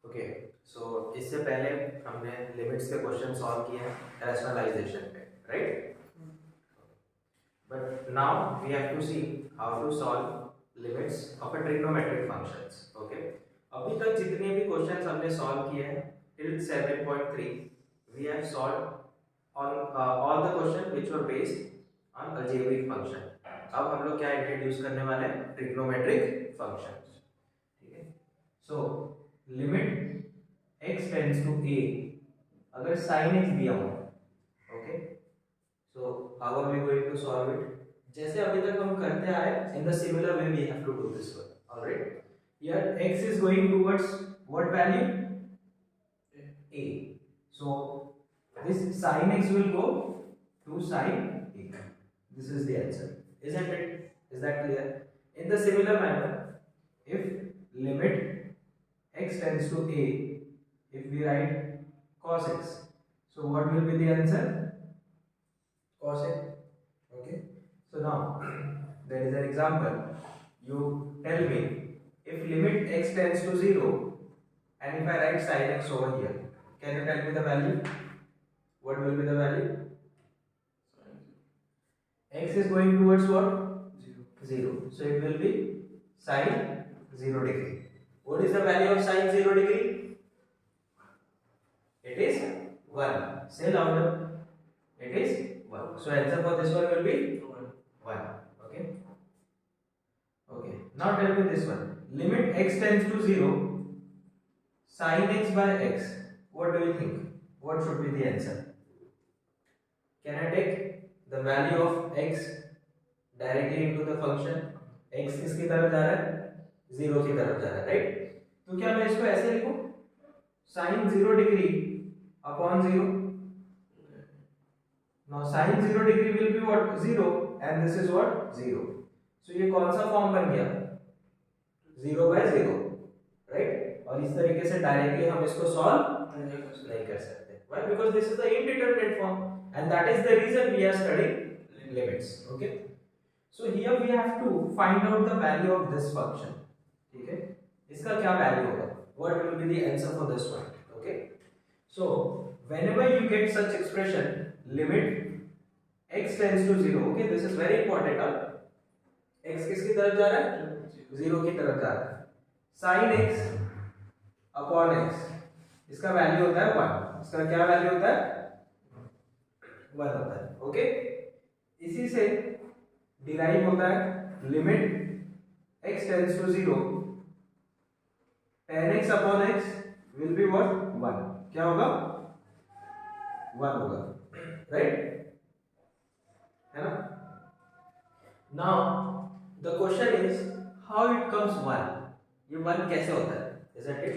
Okay, सो इससे पहले हमने लिमिट्स के क्वेश्चन सॉल्व किए हैं रैशनलाइजेशन पे, right? But now we have to see how to solve limits of a trigonometric functions. Okay, अभी तक जितने भी क्वेश्चंस हमने सॉल्व किए हैं till 7.3 we have solve on all the question which were based on algebraic function. अब हम लोग क्या इंट्रोड्यूस करने वाले हैं? Trigonometric functions. ठीक है, so limit x tends to a अगर sin x दिया हुआ. Okay, so how are we going to solve it? जैसे अभी तक हम करते आए in the similar way we have to do this one. Alright, here x is going towards what value? a. So this sin x will go to sin a. This is the answer, isn't it? Is that clear? In the similar manner, if limit x tends to a, if we write cos x, so what will be the answer? Cos a. Okay, so now there is an example. You tell me if limit x tends to 0 and if I write sin x over here, can you tell me the value? What will be the value? X is going towards what? 0. So it will be sin 0 degree. What is the value of sin 0 degree? It is 1. Say louder. It is 1. So answer for this one will be 1. Okay. Okay. Now tell me this one. Limit x tends to 0. Sin x by x. What do you think? What should be the answer? Can I take the value of x directly into the function? x किसकी तरफ जा रहा है? 0 की तरफ जा रहा है, राइट? तो क्या मैं इसको ऐसे लिखूं? sin 0 degree upon 0. Now sin 0 degree will be what? 0 and this is what? 0. So ये कौन सा फॉर्म बन गया? 0 by 0, राइट? और इस तरीके से डायरेक्टली हम इसको सॉल्व नहीं कर सकते. Why? Because this is the indeterminate form. And that is the reason we are studying limits. Okay, so here we have to find out the value of this function. ठीक है, इसका क्या value होगा? What will be the answer for this one? Okay, so whenever you get such expression, limit x tends to 0. Okay, this is very important. x किसकी तरफ जा रहा है? 0 की तरफ जा रहा है. sin x upon x, इसका वैल्यू होता है 1. इसका क्या वैल्यू होता है? 1 होता है. ओके, इसी से डिराइव होता है limit x tends to 0 tan x upon x will be what? 1. क्या होगा? 1 होगा, राइट? है ना? Now the question is how it comes 1. ये 1 कैसे होता है? isn't it?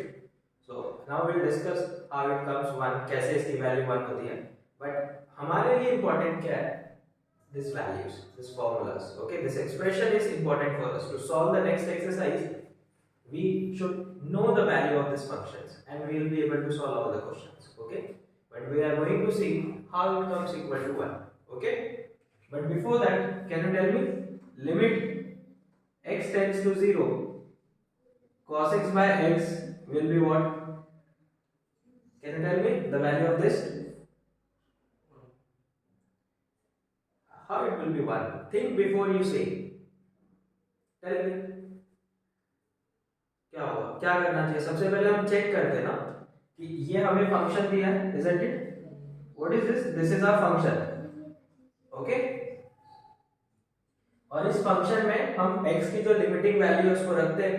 So now we'll discuss how it comes 1, कैसे इसकी वैल्यू 1 होती है. बट हमारे लिए इंपॉर्टेंट क्या है? This values, this formulas. Okay, this expression is important for us to solve the next exercise. We should know the value of these functions and we will be able to solve all the questions. Okay, but we are going to see how it comes equal to 1. Okay, but before that, can you tell me limit x tends to 0 cos x by x will be what? Can you tell me the value of this? How it will be 1? Think before you say. Tell me. क्या होगा? क्या करना चाहिए? सबसे पहले हम check करते हैं ना कि ये हमें फंक्शन दिया है, isn't it? What is this? This is our function. Okay? और इस फंक्शन में हम x की जो लिमिटिंग वैल्यू है उसको रखते हैं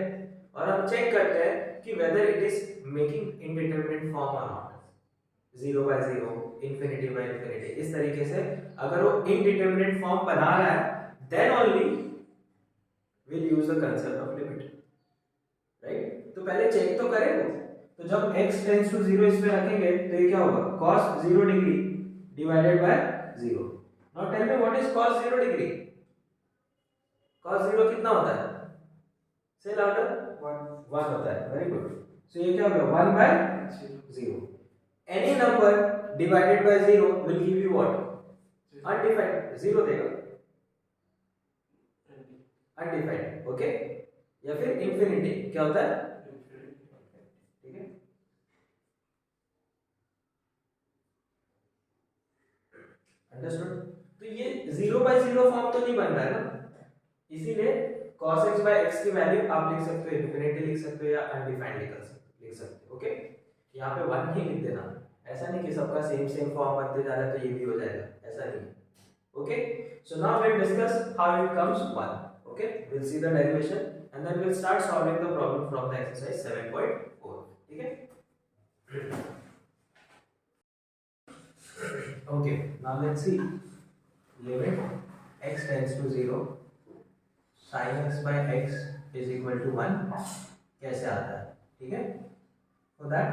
और हम चेक करते हैं कि whether it is making indeterminate form or not. 0 by 0, infinity by infinity, इस तरीके से अगर वो indeterminate form बना रहा है then only we'll use the concept of limit, right? तो पहले चेक तो करें वो. तो जब x tends to 0 इसमें रखेंगे तो ये क्या होगा? cos 0 degree divided by 0. Now tell me what is cos 0 degree? cos 0 कितना होता है? Say louder. 1 होता है. Very good. So ये क्या होगा? 1 by 0. Any number divided by 0 will give you what? Undefined. 0 देगा. Undefined. Okay? या फिर infinity. क्या होता है? ठीक है? अंडरस्टूड? तो ये 0/0 फॉर्म तो नहीं बन रहा है ना, इसीलिए cos x by x की वैल्यू आप लिख सकते हो इन्फिनिटी लिख सकते हो या अनडिफाइंड लिख सकते हो। ओके, यहाँ पे 1 ही लिख देना, ऐसा नहीं कि सबका सेम फॉर्म बनते जा रहा है तो ये भी हो जाएगा, ऐसा नहीं है। Okay, so now we'll discuss how it comes 1. Okay, we'll see the derivation and then we'll start solving the problem from the exercise 7.4. ठीक है? Okay, now let's see limit x tends to 0 sin x by x is equal to 1 कैसे आता है, ठीक है? For that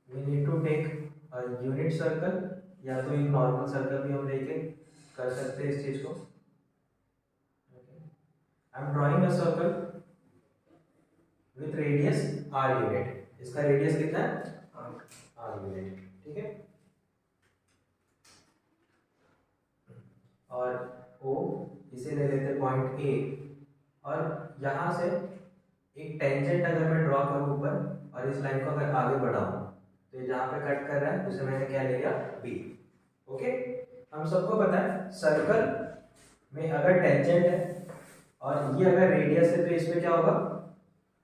we need to take a unit circle या तो एक नॉर्मल सर्कल भी हम लेके कर सकते हैं इस चीज को। I am drawing a circle with radius r unit, इसका रेडियस कितना है r यूनिट, ठीक है? और O इसे ले लेते पॉइंट A और यहाँ से एक टेंजेंट अगर मैं ड्रॉ करूँ ऊपर और इस लाइन को अगर आगे बढ़ाऊँ तो जहाँ पे कट कर रहा है उसे मैंने क्या ले लिया B। ओके, हम सबको पता है सर्कल में अगर टेंजेंट है और ये अगर रेडियस है तो इसमें क्या होगा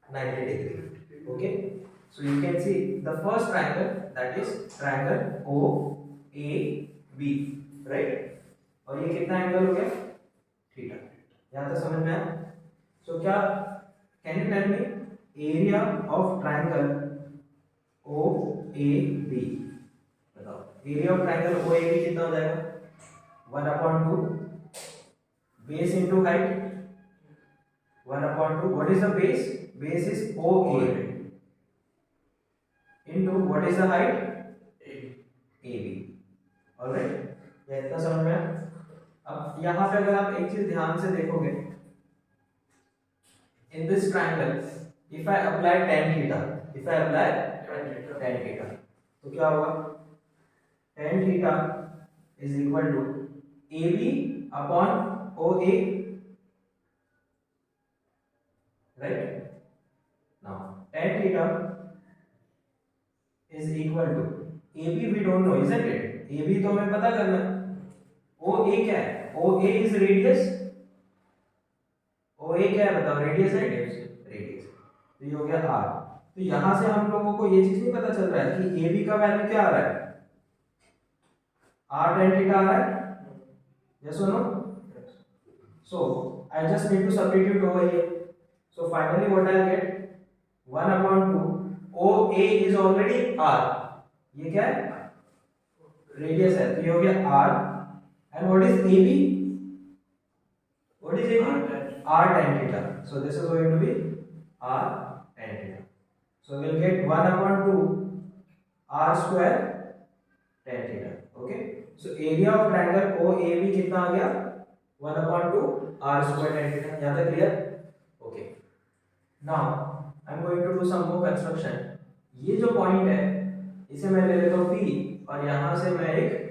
90 degree. Okay, so you can see the first triangle that is triangle OAB, right? और ये कितना एंगल हो गया थीटा, यहाँ तक समझ में आया? सो क्या can you tell me area of triangle OAB, बताओ एरिया ऑफ ट्रायंगल OAB कितना हो जाएगा 1/2 base into height 1/2, what is the base? Base is OA into what is the height AB। Alright, ये इतना समझ में आया? अब यहाँ पे अगर आप एक चीज ध्यान से देखोगे in this triangle if I apply tan theta, if I apply tan theta तो क्या होगा tan theta is equal to AB upon OA, right? Now tan theta is equal to AB we don't know, isn't it? AB तो हमें पता करना है, OA क्या है? OA is radius, OA क्या है बताओ? रेडियस है, रेडियस। तो ये हो गया R। तो यहां से हम लोगों को ये चीज नहीं पता चल रहा है कि AB का वैल्यू क्या आ रहा है? R tan theta आ रहा है, yes or no? So I just need to substitute over here. So finally what I'll get 1/2 OA is already R, ये क्या है? रेडियस है, तो ये हो गया R and what is AB? What is AB? R tan theta. So this is going to be R tan theta. So we'll get 1/2 R square tan theta. Okay. So area of triangle OAB कितना आ गया 1/2 R square tan theta। यहाँ तक clear? Okay. Now I'm going to do some more construction. ये जो point है इसे मैं ले लेता हूँ P और यहाँ से मैं एक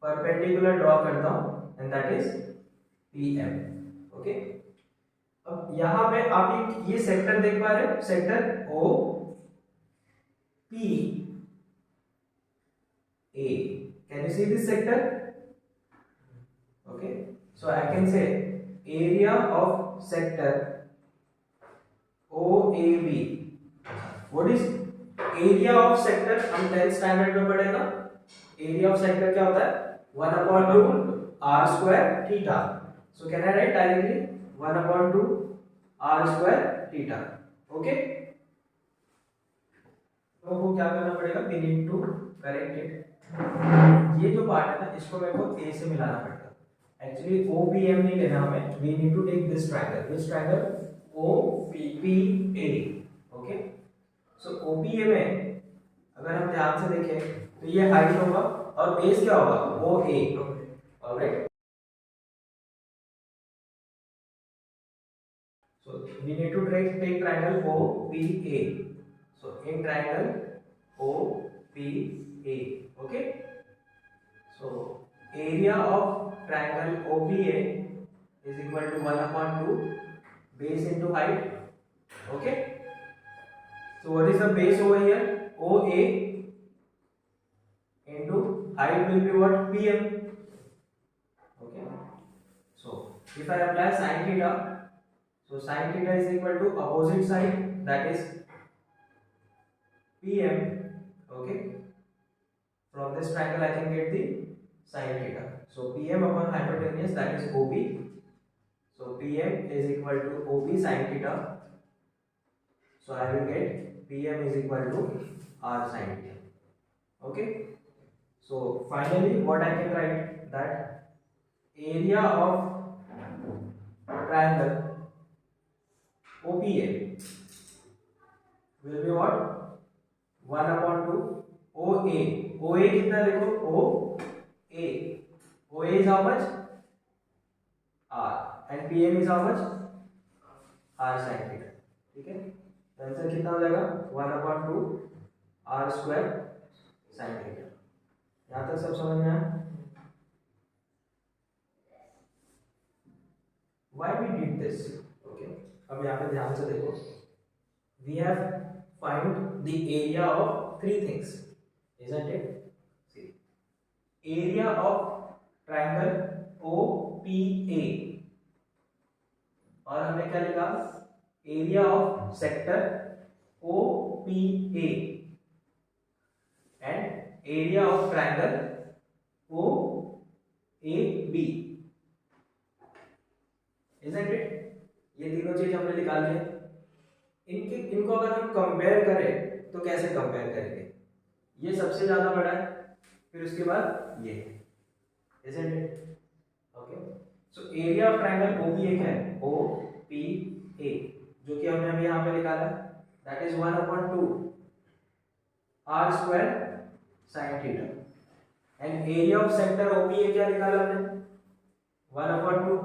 परपेंडिकुलर ड्रॉ करता हूँ and that is PM। Okay, अब यहाँ पे आप ये सेक्टर देख पा रहे हो, sector O P A, can you see this sector? Okay, so I can say area of sector OAB, what is area of sector? हम 10th स्टैंडर्ड में पढ़ेगा, एरिया ऑफ सेक्टर क्या होता है 1/2 R square theta। So can I write directly 1/2 R square theta? Okay, तो वो क्या करना पड़ेगा, we need to correct it। ये जो पार्ट है ना इसको मेरे को A से मिलाना पड़ेगा। एक्चुअली OPM नहीं लेना हमें, we need to take this triangle, this triangle OPA। Okay, so OPA में अगर हम ध्यान से देखें तो ये हाइट होगा और बेस क्या होगा OA। Alright, so we need to take triangle OPA। so in triangle OPA, okay, so area of triangle OPA is equal to 1/2 base into height। okay, so what is the base over here? OA into height angle will be what? PM. Okay. So if I apply sin theta, so sin theta is equal to opposite side, that is PM. Okay. From this triangle I can get the sin theta. So PM upon hypotenuse, that is OB. So PM is equal to OB sin theta. So I will get PM is equal to R sin theta. Okay. So finally what I can write, that area of triangle OPA will be what? 1 upon 2 OA. OA कितना देखो? OA. OA is how much? R. And PM is how much? R sin theta. ठीक है? Answer कितना हो जाएगा? 1 upon 2 R square sin theta. यहाँ तक सब समझ में आया? Why we did this? Okay. अब यहाँ पे ध्यान से देखो. We have find the area of three things, isn't it? See, area of triangle OPA, और हमने क्या लिखा? Area of sector OPA and area of triangle OAB, isn't it? ये तीनों चीज हमने निकाल लिया. इनको अगर हम कंपेयर करें तो कैसे कंपेयर करेंगे? ये सबसे ज्यादा बड़ा है, फिर उसके बाद ये, isn't it? Okay. So area of triangle OPA क्या है? OPA, जो कि हमने अभी यहाँ पे निकाला, that is 1 upon 2 R square sin theta. And area of sector OPA क्या निकाला हमने? 1 upon 2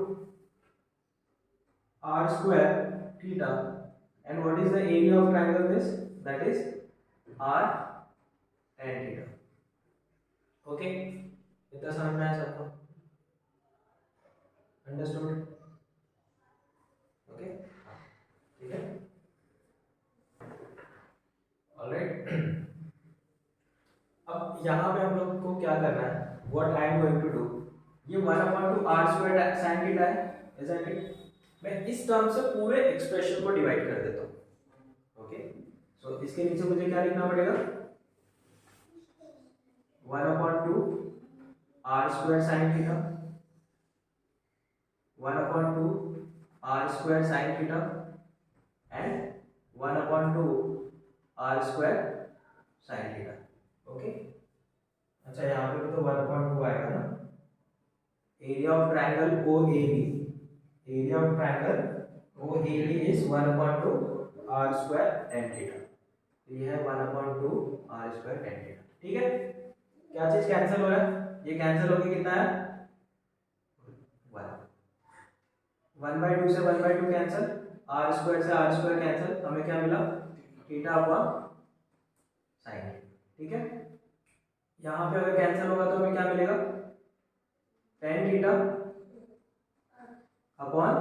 R square theta. And what is the area of triangle this? That is R tan theta. Okay? इतना समझ में आया सबको? Understood? Okay? ठीक है? Alright. अब यहाँ पे हम लोग को क्या करना है? What I am going to do? ये 1 upon 2 R square sin theta है, isn't it? मैं इस टर्म से पूरे एक्सप्रेशन को डिवाइड कर देता हूं. ओके. सो इसके नीचे मुझे क्या लिखना पड़ेगा? 1 upon 2 R square sin theta, 1 upon 2 R square sin theta and 1 upon 2 R square sin theta. Okay. अच्छा यहाँ पे तो 1 upon 2 आएगा ना. Area of triangle OAB, area of triangle OAB is 1 upon 2 R square tan theta. ये है 1 upon 2 R square tan theta. ठीक है? क्या चीज कैंसिल हो रहा है? ये कैंसिल होके कितना है? 1. 1 by 2 से 1 by 2 कैंसिल, R square से R square कैंसिल, हमें क्या मिला? Theta upon sine. ठीक है? यहाँ पे अगर कैंसिल होगा तो हमें क्या मिलेगा? tan theta upon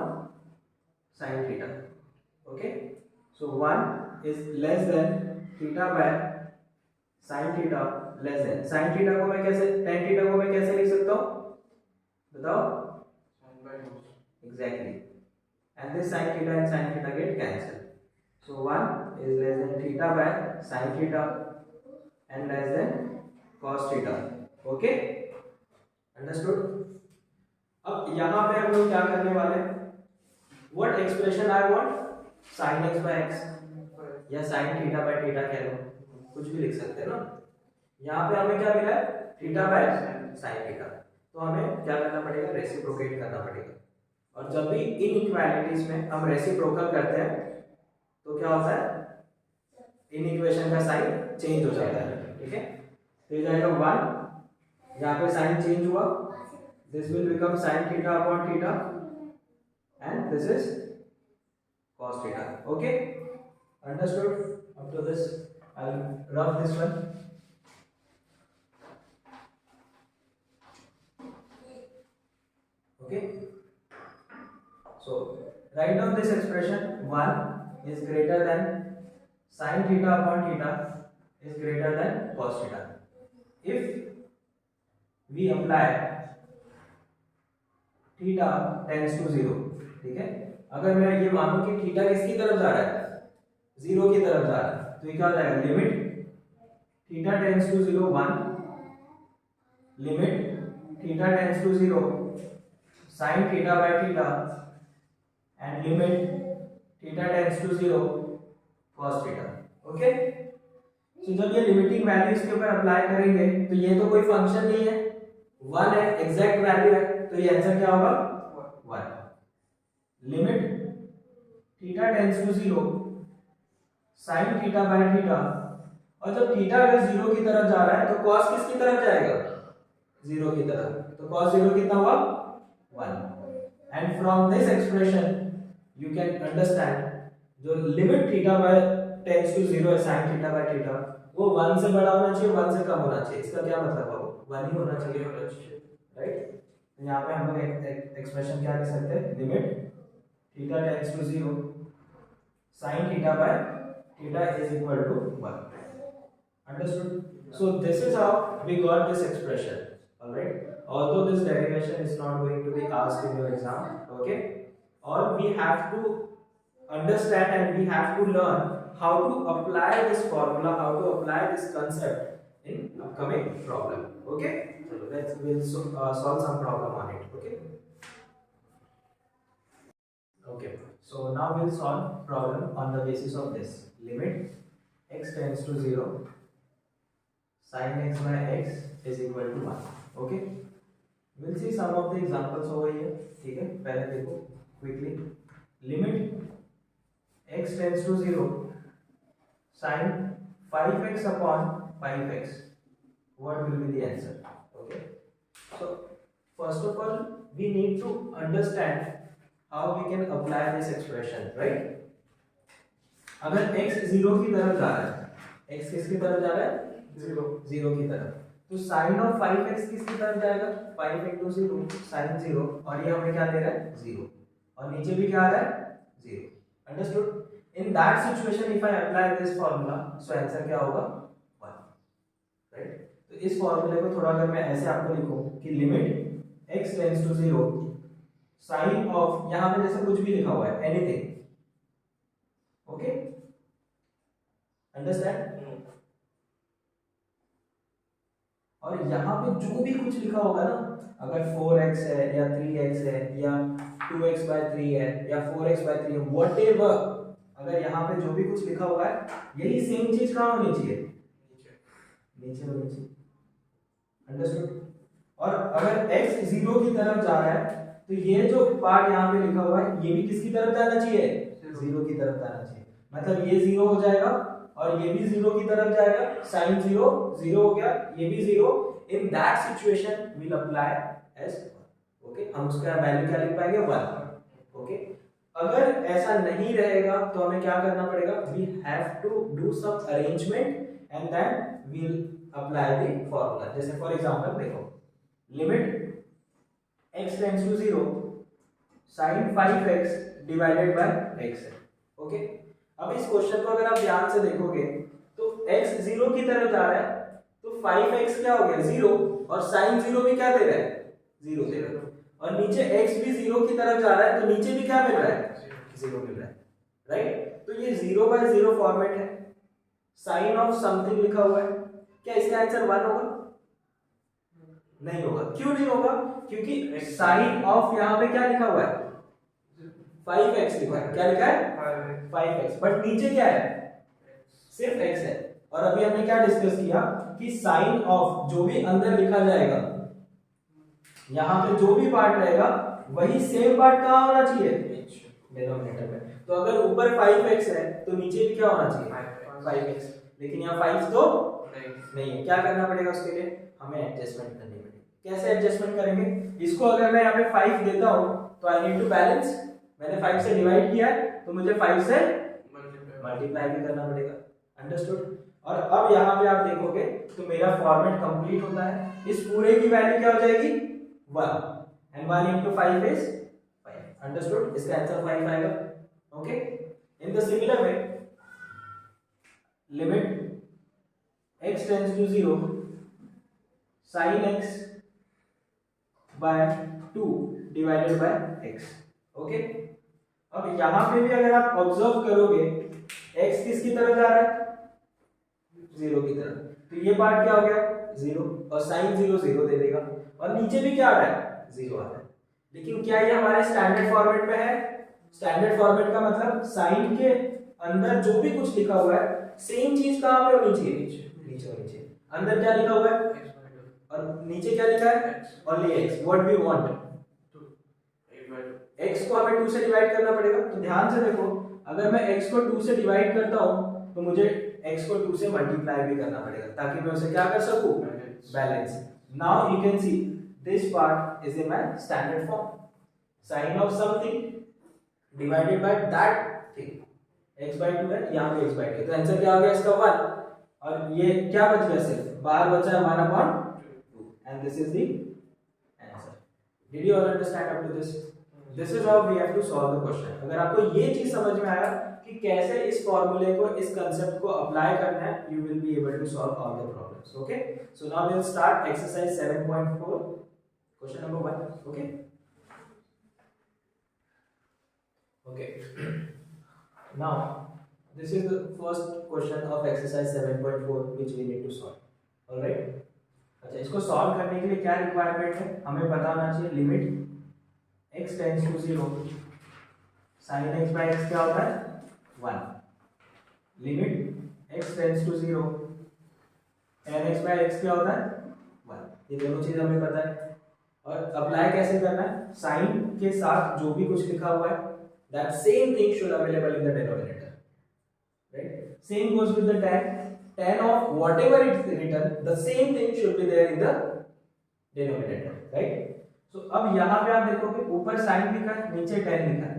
sin theta. Okay. So 1 is less than theta by sin theta less than. Sin theta को मैं कैसे, tan theta को मैं कैसे लिख सकता हूँ? बताओ. Exactly. And this sin theta and sin theta get cancelled. So 1 is less than theta by sin theta and less than cos theta. Okay. Understood? अब यहाँ पे हम लोग क्या करने वाले हैं? What expression I want? Sin x by x या sin theta by theta कह लो, कुछ भी लिख सकते हैं ना. यहाँ पे हमें क्या मिला है? Theta by sin theta. तो हमें क्या करना पड़ेगा? रेसिप्रोकेट करना पड़ेगा. और जब भी इनइक्वालिटीज में हम रेसिप्रोकल करते हैं तो क्या होता है? इन इक्वेशन का साइन चेंज हो जाता है. ठीक है? तो ये जाएगा 1, यहाँ पे साइन चेंज हुआ. This will become sin theta upon theta and this is cos theta. Okay? Understood? Up to this, I'll rub this one. Okay? So, write down this expression. 1 is greater than sin theta upon theta is greater than cos theta. If we apply theta tends to zero, ठीक है। अगर मैं ये मानूं कि theta किसकी तरफ जा रहा है, जीरो की तरफ जा रहा है, तो ये क्या हो जाएगा, limit theta tends to zero 1, limit theta tends to zero sin theta by theta, and limit theta tends to zero cos theta, okay. तो जब ये लिमिटिंग वैल्यू इसके ऊपर अप्लाई करेंगे तो ये तो कोई फंक्शन नहीं है, वन है, एग्जैक्ट वैल्यू है, तो ये आंसर क्या होगा, one. Limit theta tends to zero sin theta by theta, और जब थीटा अगर जीरो की तरफ जा रहा है तो cos किसकी तरफ जाएगा, जीरो की तरफ, तो cos जीरो कितना हुआ, 1। and from this expression you can understand जो limit theta by tends to zero है sin थीटा बाय थीटा, वो 1 से बड़ा होना चाहिए, 1 से कम होना चाहिए। इसका क्या मतलब है, 1 ही होना चाहिए, राइट। तो यहाँ पे हम लोग एक्सप्रेशन क्या लिख सकते हैं, limit theta tends to zero sin theta by theta is equal to 1। Understood? So this is how we got this expression. All right. Although this derivation is not going to be asked in your exam, okay. All we have to understand and we have to learn how to apply this formula, how to apply this concept in upcoming problem. Okay. So we'll solve some problem on it. Okay. Okay. So now we'll solve problem on the basis of this. Limit x tends to 0. Sin x by x is equal to 1. Okay. We'll see some of the examples over here. ठीक है, पहले देखो quickly. Limit x tends to 0. Sin 5x upon 5x. What will be the answer? Okay. So first of all, we need to understand how we can apply this expression, right? अगर x 0 की तरफ जा रहा है, x किसकी तरफ जा रहा है, जीरो की तरफ, तो साइन ऑफ 5x किसकी तरफ जाएगा, 5 into 0 sin 0, और ये हमें क्या दे रहा है, 0, और नीचे भी क्या आ रहा है, 0। Understood? In that situation if I apply this formula, so answer क्या होगा, 1, राइट। तो इस फार्मूले को थोड़ा अगर मैं ऐसे आपको लिखूं कि limit x tends to 0 sine of, यहां पे जैसे कुछ भी लिखा हुआ है, एनीथिंग, ओके, अंडरस्टैंड। और यहाँ पे जो भी कुछ लिखा होगा ना, अगर 4x है या 3x है या 2x by 3 है या 4x by 3 है, whatever, अगर यहाँ पे जो भी कुछ लिखा हुआ है, यही सेम चीज कहाँ होनी चाहिए, नीचे होनी चाहिए। अंडरस्टूड? और अगर x 0 की तरफ जा रहा है तो ये जो पार्ट यहाँ पे लिखा हुआ है ये भी किसकी तरफ जाना चाहिए, 0 की तरफ जाना चाहिए। मतलब ये 0 हो जाएगा और ये भी 0 की तरफ जाएगा, sin 0 0 हो गया, ये भी 0। In that situation will apply as 1, okay. हम उसका वैल्यू क्या लिख पाएंगे, 1, ओके। अगर ऐसा नहीं रहेगा तो हमें क्या करना पड़ेगा, we have to do some arrangement and then we will apply the formula. जैसे फॉर एग्जांपल देखो, limit x tends to 0 sin 5x divided by x है, ओके। अब इस क्वेश्चन को अगर आप ध्यान से देखोगे तो x 0 की तरफ जा रहा है तो 5x क्या हो गया, 0, और sin 0 भी क्या दे रहा है, 0 दे रहा है, और नीचे x भी 0 की तरफ जा रहा है तो नीचे भी क्या मिल रहा है, 0 मिल रहा है, राइट। तो ये 0/0 फॉर्मेट है, साइन ऑफ समथिंग लिखा हुआ है, क्या इसका आंसर 1 होगा, नहीं होगा। क्यों नहीं होगा, क्योंकि साइन ऑफ यहाँ पे क्या लिखा हुआ है, 5x लिखा है, क्या लिखा है 5x, बट नीचे क्या है, सिर्फ x है। और अभी हमने क्या डिस्कस किया कि साइन ऑफ जो भी अंदर लिखा जाएगा, यहाँ पे जो भी पार्ट रहेगा वही सेम पार्ट कहाँ होना चाहिए, डिनोमिनेटर में। तो अगर ऊपर 5x है तो नीचे भी क्या होना चाहिए, 5x, लेकिन यहाँ 5 तो नहीं है। क्या करना पड़ेगा उसके लिए, हमें एडजस्टमेंट करनी पड़ेगी। कैसे एडजस्टमेंट करेंगे, इसको अगर मैं यहाँ पे 5 देता हूँ तो आई नीड टू बैलेंस, मैंने 5 से डिवाइड किया है तो मुझे 5 से मल्टीप्लाई भी करना पड़ेगा। अंडरस्टूड? और अब यहाँ पे आप देखोगे तो मेरा फॉर्मेट कंप्लीट होता है। इस पूरे की वैल्यू क्या हो जाएगी, 1, एंड 1 into 5 is 5। अंडरस्टूड? इसका आंसर 5 आएगा, okay. In the similar way, limit x tends to 0 sin x by 2 divided by x। Okay, अब यहाँ पे भी अगर आप ऑब्जर्व करोगे x किसकी तरफ जा रहा है, 0 की तरफ, तो ये पार्ट क्या हो गया 0 और साइन 0 0 दे देगा, और नीचे भी क्या आ रहा है 0 आ रहा है। लेकिन क्या ये हमारे स्टैंडर्ड फॉर्मेट में है? स्टैंडर्ड फॉर्मेट का मतलब साइन के अंदर जो भी कुछ लिखा हुआ है सेम चीज कहां पे होनी चाहिए, नीचे होनी चाहिए। अंदर क्या लिखा हुआ है और नीचे क्या लिखा है, only x। What we want, x को हमें 2 से डिवाइड करना पड़ेगा। तो ध्यान से देखो, अगर मैं x को 2 से डिवाइड करता हूं तो मुझे x को 2 से मल्टीप्लाई भी करना पड़ेगा ताकि मैं उसे क्या कर सकूं, balance. Now you can see this part is in my standard form, sin of something divided by that thing, x by 2 है, यहाँ पे x by 2, तो आंसर क्या हो गया इसका 1, और ये क्या बच गया, सिर्फ बाहर बचा है 1 upon 2, and this is the answer. Did you all understand up to this? This is how we have to solve the question. अगर आपको ये चीज समझ में आया कि कैसे इस फॉर्मूले को, इस कंसेप्ट को अप्लाई करना है, you will be able to solve all the problems. Okay, so now we'll start exercise 7.4, question number 1. Okay. Okay. Now this is the first question of exercise 7.4 which we need to solve. All right. अच्छा, इसको solve करने के लिए क्या requirement है, हमें पता होना चाहिए limit x tends to 0 sin x by x क्या होता है 1, limit x tends to 0 tan x by x क्या होता है 1। ये दोनों चीज हमें पता है, और अप्लाई कैसे करना है, साइन के साथ जो भी कुछ लिखा हुआ है that same thing should available in the denominator, right? Same goes with the tan of whatever it's written, the same thing should be there in the denominator, right? So अब यहाँ पे आप देखोगे ऊपर sin लिखा है, नीचे tan लिखा है,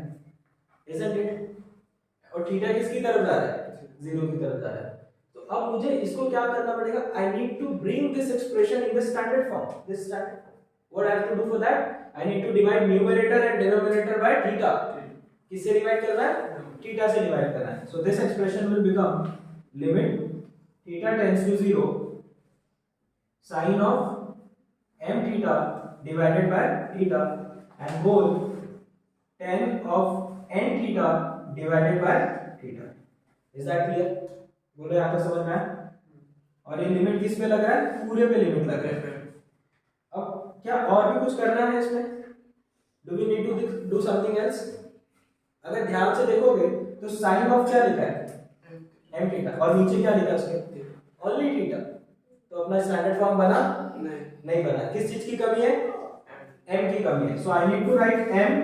isn't it? और थीटा किसकी तरफ जा रहा है, 0 की तरफ जा रहा है। तो अब मुझे इसको क्या करना पड़ेगा, I need to bring this expression in the standard form, this standard form. What I have to do for that? I need to divide numerator and denominator by theta. किससे डिवाइड करना है, थीटा से divide करना है। So this expression will become limit theta tends to 0 sine of m theta divided by theta and whole tan of n theta divided by theta. Is that clear? बोलो यहां तक समझ में आया? और ये लिमिट किस पे लग रहा है, पूरे पे लिमिट लग रहा है। अब क्या और भी कुछ करना है इसमें, do we need to do something else? अगर ध्यान से देखोगे तो साइन ऑफ क्या लिखा है m थीटा, और नीचे क्या लिखा है उसके, ओनली थीटा। तो अपना स्टैंडर्ड फॉर्म बना नहीं बना, किस चीज की कमी है, m की कमी है। So I need to write m,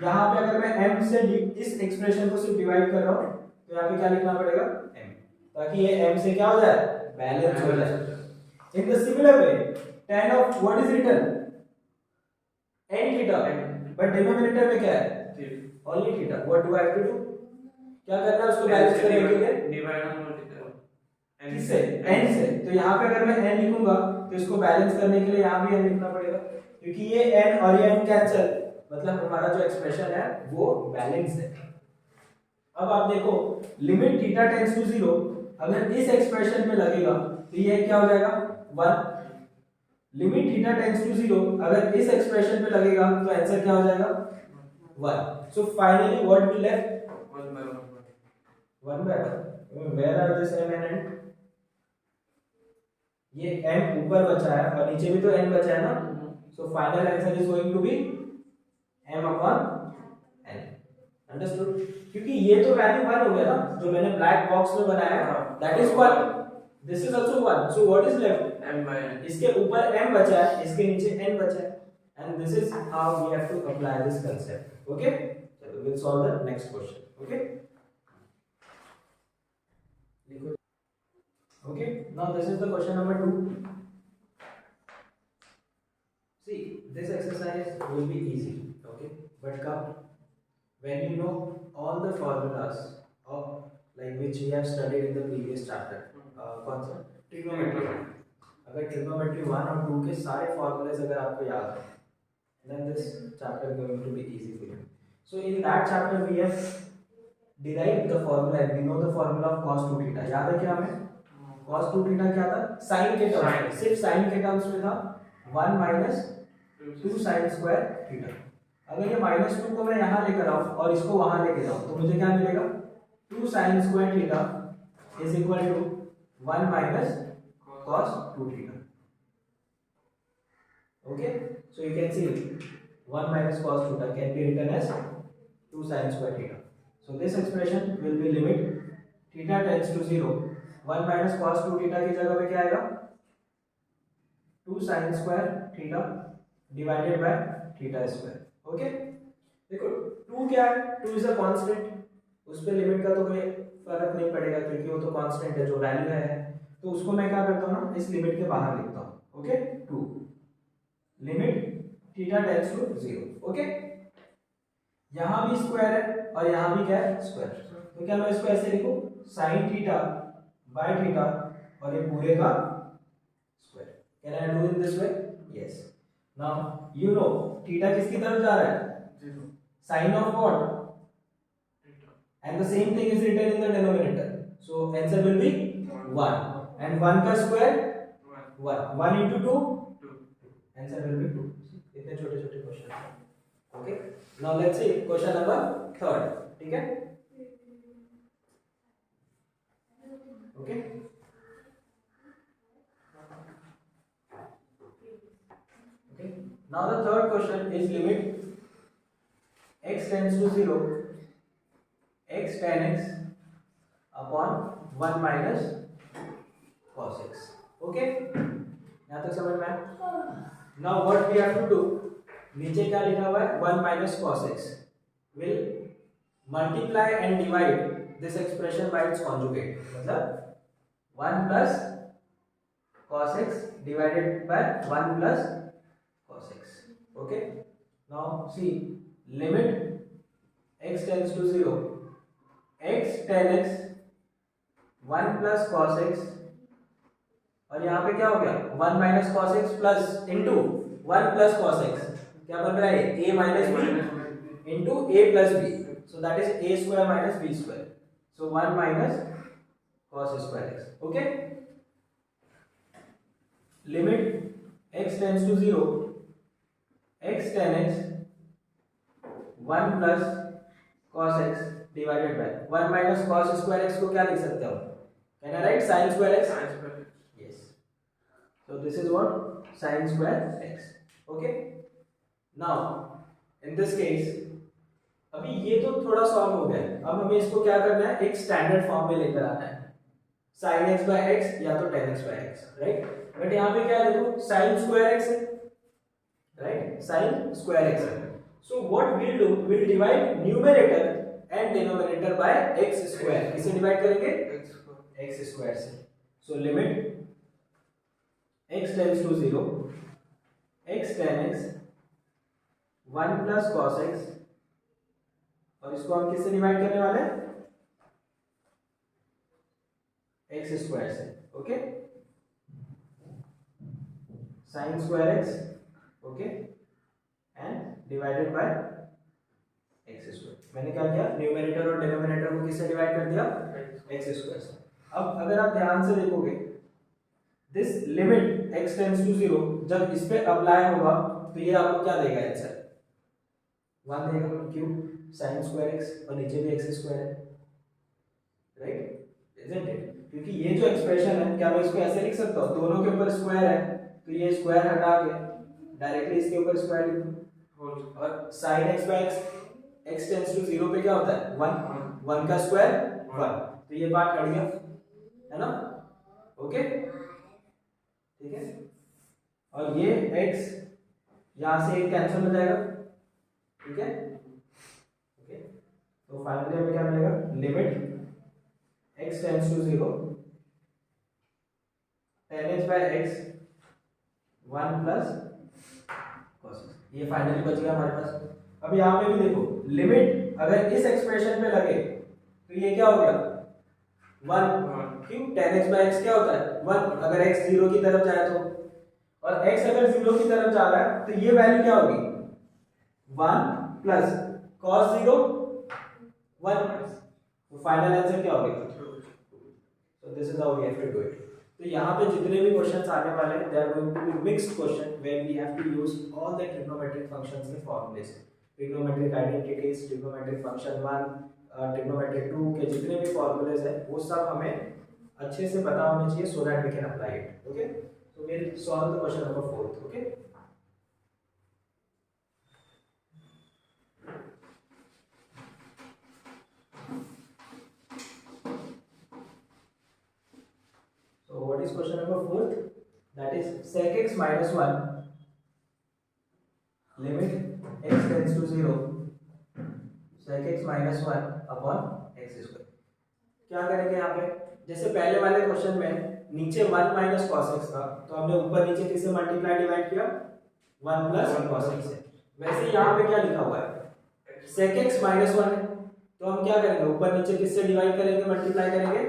यहाँ पे अगर मैं m से इस एक्सप्रेशन को सिर्फ डिवाइड कर रहा हूँ तो यहाँ पे क्या लिखना पड़ेगा m, ताकि ये m से क्या हो जाए, बैलेंस हो जाए। In the similar way tan of what is written n theta, but denominator में क्या है only theta. What do I have to do? क्या करना है उसको बैलेंस करने के लिए, डिवाइड ऑन मल्टीप्लाई किससे, n से। तो यहाँ पे अगर मैं n लिखूंगा तो इसको बैलेंस करने के लिए यहाँ भी n लिखना पड़ेगा, क्योंकि ये n और ये n कैंसिल, मतलब हमारा जो एक्सप्रेशन है वो बैलेंस है। अब आप देखो लिमिट थीटा टेंड्स टू 0 अगर इस एक्सप्रेशन में लगेगा तो ये क्या हो जाएगा 1, लिमिट थीटा टेंड्स टू 0 अगर इस एक्सप्रेशन में लगेगा तो आंसर क्या हो जाएगा 1. So finally what we left, 1 by 1. 1 by 1. Where are this m and n? ये m ऊपर बचा है और नीचे भी तो n बचा है ना, so final answer is going to be m upon n. Understood? क्योंकि ये तो वैल्यू 1 हो गया ना, जो मैंने ब्लैक बॉक्स में बनाया that is 1. This is also 1. So what is left? m by n. इसके ऊपर m बचा है, इसके नीचे n बचा है, and this is how we have to apply this concept. Okay, so we'll solve the next question. Okay, okay, now this is the question number 2. See, this exercise will be easy, okay, but come when you know all the formulas of like which we have studied in the previous chapter, concept trigonometry. अगर trigonometry 1 और 2 के सारे formulas अगर आपको याद है, then this chapter is going to be easy for you. So in that chapter we have derived the formula and we know the formula of cos 2 theta. याद है क्या हमें, cos 2 theta क्या था, sin के टर्म्स में, सिर्फ sin के टर्म्स में था 1 minus 2 साइन स्क्वायर थीटा। अगर ये -2 को मैं यहाँ लेकर आऊँ और इसको वहाँ लेके जाऊँ तो मुझे क्या मिलेगा? 2 sine square theta is equal to 1 minus cos 2 theta. Okay, so you can see 1 minus cos theta can be written as 2 sin square theta. So this expression will be limit theta tends to 0, 1 minus cos 2 theta की जगह पे क्या आएगा? 2 sin square theta divided by theta square. Okay, देखो 2 क्या है? 2 is a constant, उस पे लिमिट का तो कोई फर्क नहीं पड़ेगा क्योंकि वो तो कांस्टेंट है, जो वैल्यू है, तो उसको मैं क्या करता हूँ ना, इस लिमिट के बाहर लिखता हूँ। Okay, 2 limit theta tends to 0। Okay, यहाँ भी स्क्वायर है और यहाँ भी क्या है? स्क्वायर। तो क्या मैं इसको ऐसे लिखूँ? साइन थीटा बाय थीटा और ये पूरे का square. Can I do in this way? Yes. Now you know theta किसकी तरफ जा रहा है? 0। Sine of what? And the same thing is written in the denominator. So answer will be 1. And 1 का square 1. 1 into 2 2. Answer will be 2. इतने छोटे छोटे question हैं. Okay. Now let's see question number 3. ठीक है? Okay. Okay. Now the third question is limit x tends to 0. x tan x upon 1 minus cos x. Okay, यहाँ तक समझ में आया? Now what we have to do? नीचे क्या लिखा हुआ है? 1 minus cos x will multiply and divide this expression by its conjugate. मतलब 1 plus cos x divided by 1 plus cos x. Okay. Now see limit x tends to 0. x tan x 1 plus cos x और यहाँ पे क्या हो गया? 1 minus cos x plus into 1 plus cos x क्या बन रहा है? a minus b into a plus b. So that is a square minus b square. So 1 minus cos square x. Okay. Limit x tends to 0. x tan x 1 plus cos x divided by 1 minus cos square x को क्या लिख सकते हो? Can I write sin square x? Sin square x. Yes. So this is what? Sin square x. Okay. Now in this case अभी ये तो थोड़ा solve हो गया है. अब हमें इसको क्या करना है? एक स्टैंडर्ड फॉर्म में लेकर आना है. sin x by x या तो tan x by x, right? But यहाँ पे क्या है? देखो sin square x है, राइट? sin square x है. So what we'll do? We'll divide numerator and denominator by x square. किसे डिवाइड करेंगे? x square से. So limit x tends to 0, x tan x 1 plus cos x और इसको हम किससे divide करने वाले हैं? x square से. Okay, sin square x, okay, and divided by x square. मैंने क्या किया? न्यूमरेटर और डिनोमिनेटर को किससे डिवाइड कर दिया? x स्क्वायर से. अब अगर आप ध्यान से देखोगे this limit x tends to 0 जब इस पे अप्लाई होगा तो ये आपको क्या देगा? आंसर 1 देगा. क्यों? sin स्क्वायर x और नीचे भी x स्क्वायर है, राइट? Isn't it? क्योंकि ये जो एक्सप्रेशन है, क्या मैं इसको ऐसे लिख सकता हूँ? दोनों के ऊपर स्क्वायर है तो ये स्क्वायर हटा के डायरेक्टली इसके ऊपर स्क्वायर लिख दूं. और sin x by x tends to 0 पे क्या होता है? 1 का स्क्वायर 1. तो ये पार्ट हट गया, है ना? ओके, ठीक है. और ये x यहां से एक कैंसिल हो जाएगा, ठीक है? ओके, तो फाइनली हमें क्या मिलेगा? Limit x tends to 0 tan h by x 1 plus cos x. ये फाइनली बच गया हमारे पास. अब यहाँ पे भी देखो लिमिट अगर इस एक्सप्रेशन पे लगे तो ये क्या हो गया? 1. क्यों? tan x by x क्या होता है? 1. अगर x 0 की तरफ जाए तो, और x अगर 0 की तरफ जा रहा है तो ये वैल्यू क्या होगी? 1 प्लस cos 0 1. तो फाइनल आंसर क्या होगा? So this is how we have to do it. तो यहाँ पे जितने भी क्वेश्चंस आने वाले हैं, they are going to be mixed question where we have to use all the trigonometric functions के formulas, trigonometric identities, trigonometric function 1, trigonometric 2 के जितने भी फॉर्मूलेस है वो सब हमें अच्छे से पता होने चाहिए so that we can apply it. Okay, so we'll solve the question number 4. Okay, so what is question number 4? That is sec x minus 1 limit x tends to 0 sec x minus 1 upon x square. क्या करेंगे यहाँ पे, जैसे पहले वाले question में नीचे 1 minus cos x था, तो हमने ऊपर नीचे किससे मल्टीप्लाई डिवाइड किया, 1 प्लस cos x से. वैसे यहाँ पे क्या लिखा हुआ है, sec x माइनस 1 है, तो हम क्या करेंगे, ऊपर नीचे किससे डिवाइड करेंगे, मल्टीप्लाई करेंगे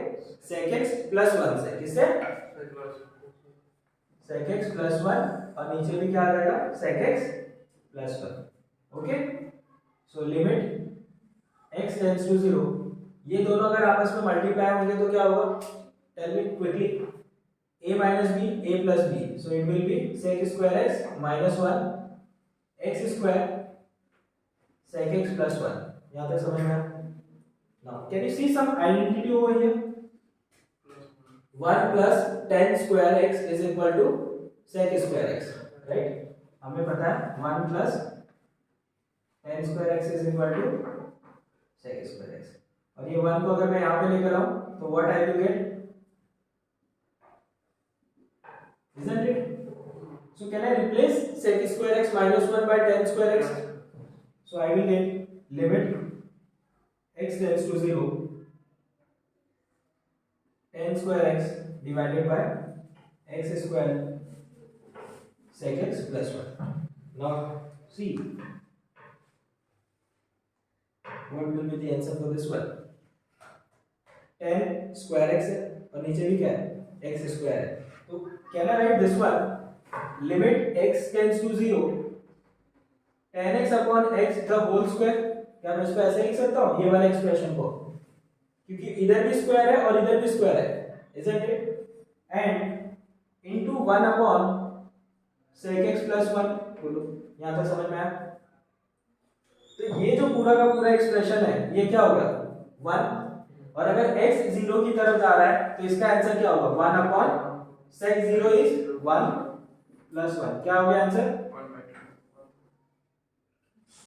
sec x प्लस 1 से. किससे, sec x प्लस 1, और नीचे भी क्या आ जाएगा, sec x plus 1. Okay, so limit x tends to 0, ये दोनों अगर आपस में मल्टीप्लाई होंगे तो क्या होगा, tell me quickly, a minus b, a plus b, so it will be sec square x minus 1 x square sec x plus 1. यहाँ तक समझ में आया? Now can you see some identity over here? 1 plus tan square x is equal to sec square x, right? हमें पता है 1 plus tan square x is equal to sec square x, और ये 1 को अगर मैं यहाँ पे लेकर आऊँ तो what I will get, isn't it? So can I replace sec square x minus 1 by tan square x? So I will get limit x tends to 0 tan square x divided by x square sec x plus 1. Now see what will be the answer for this one. tan square x है और नीचे भी क्या है, x square है, तो can I write this one, limit x tends to 0 tan x upon x the whole square. क्या मैं इसको ऐसे लिख सकता हूँ, ये वाला एक्सप्रेशन को, क्योंकि इधर भी स्क्वायर है और इधर भी स्क्वायर है, isn't it? and into 1 upon sec x plus 1. बोलो यहाँ तक समझ में आया? तो ये जो पूरा का पूरा एक्सप्रेशन है ये क्या होगा, 1, और अगर x 0 की तरफ जा रहा है तो इसका आंसर क्या होगा, 1 upon sec 0 is 1 plus 1. क्या हो गया आंसर,